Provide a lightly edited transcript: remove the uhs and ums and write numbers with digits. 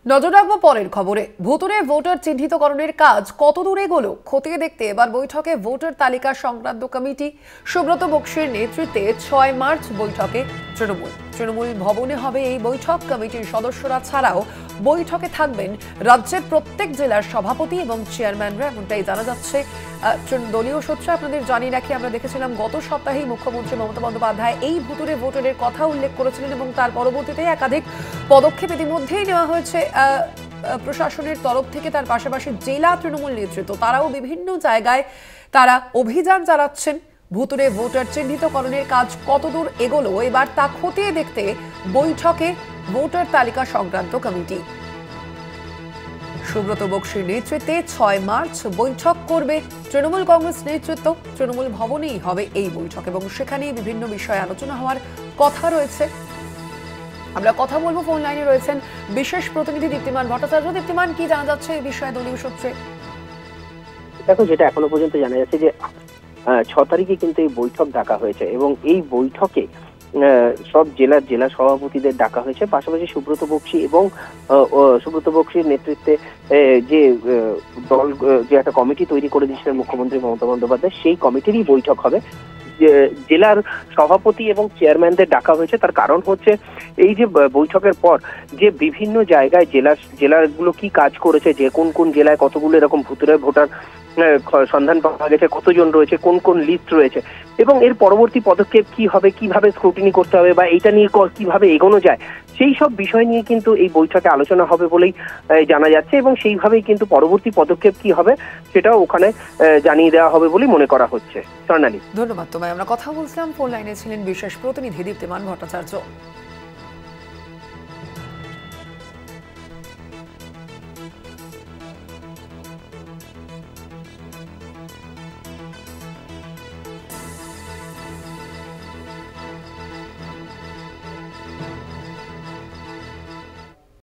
নজর রাখবো পরের খবরে। ভুতুড়ে ভোটার চিহ্নিতকরণের কাজ কত দূর এগোলো খতিয়ে দেখতে এবার বৈঠকে ভোটার তালিকা সংক্রান্ত কমিটি। সুব্রত বক্সির নেতৃত্বে 6 মার্চ বৈঠকে তৃণমূল ভবনে হবে এই বৈঠক। কমিটির সদস্যরা ছাড়াও বৈঠকে থাকবেন রাজ্যের প্রত্যেক জেলার সভাপতি এবং চেয়ারম্যানরা, এমনটাই জানা যাচ্ছে দলীয় সূত্রে। আপনাদের জানিয়ে রাখি, আমরা দেখেছিলাম গত সপ্তাহেই মুখ্যমন্ত্রী মমতা বন্দ্যোপাধ্যায় এই ভুতুড়ে ভোটারের কথা উল্লেখ করেছিলেন এবং তার পরবর্তীতে একাধিক পদক্ষেপ ইতিমধ্যেই নেওয়া হয়েছে প্রশাসনের তরফ থেকে। তার পাশাপাশি জেলা তৃণমূল নেতৃত্ব তারাও বিভিন্ন জায়গায় তারা অভিযান চালাচ্ছেন। ভুতুড়ে ভোটার চিহ্নিতকরণের কাজ কতদূর এগোলো এবার তা খতিয়ে দেখতে বৈঠকে ভোটার তালিকা সংক্রান্ত কমিটি। সুব্রত বক্সির নেতৃত্বে 6 মার্চ বৈঠক করবে তৃণমূল কংগ্রেস নেতৃত্ব। তৃণমূল ভবনেই হবে এই বৈঠক এবং সেখানে বিভিন্ন বিষয়ে আলোচনা হওয়ার কথা রয়েছে। আমরা কথা বলবো, ফোন লাইনে রয়েছেন বিশেষ প্রতিনিধি দীপ্তিমান ভট্টাচার্য। দীপ্তিমান, কি জানা যাচ্ছে এই বিষয়ে দলীয় সূত্রে? দেখো, যেটা এখনো পর্যন্ত জানা যাচ্ছে যে 6 তারিখে কিন্তু এই বৈঠক ডাকা হয়েছে এবং এই বৈঠকে সব জেলা সভাপতিদের ডাকা হয়েছে। পাশাপাশি সুব্রত বক্সির নেতৃত্বে যে দল, যে একটা কমিটি তৈরি করে দিয়েছিলেন মুখ্যমন্ত্রী মমতা বন্দ্যোপাধ্যায়, সেই কমিটিরই বৈঠক হবে। জেলার সভাপতি এবং চেয়ারম্যানদের ডাকা হয়েছে। তার কারণ হচ্ছে এই যে বৈঠকের পর যে বিভিন্ন জায়গায় জেলাগুলো কি কাজ করেছে, যে কোন কোন জেলায় কতগুলো এরকম ভুতুড়ে ভোটার সন্ধান পাওয়া গেছে, কতজন রয়েছে, কোন কোন লিস্ট রয়েছে এবং এর পরবর্তী পদক্ষেপ কি হবে, কিভাবে স্ক্রুটিনি করতে হবে বা এইটা নিয়ে কিভাবে এগোনো যায়, সেই সব বিষয় নিয়ে কিন্তু এই বৈঠকে আলোচনা হবে বলেই জানা যাচ্ছে এবং সেইভাবেই কিন্তু পরবর্তী পদক্ষেপ কি হবে সেটাও ওখানে জানিয়ে দেওয়া হবে বলেই মনে করা হচ্ছে। স্বর্ণালী, ধন্যবাদ তোমায়। আমরা কথা বলছিলাম, ফোন লাইনে ছিলেন বিশেষ প্রতিনিধি দীপ্তিমান ভট্টাচার্য।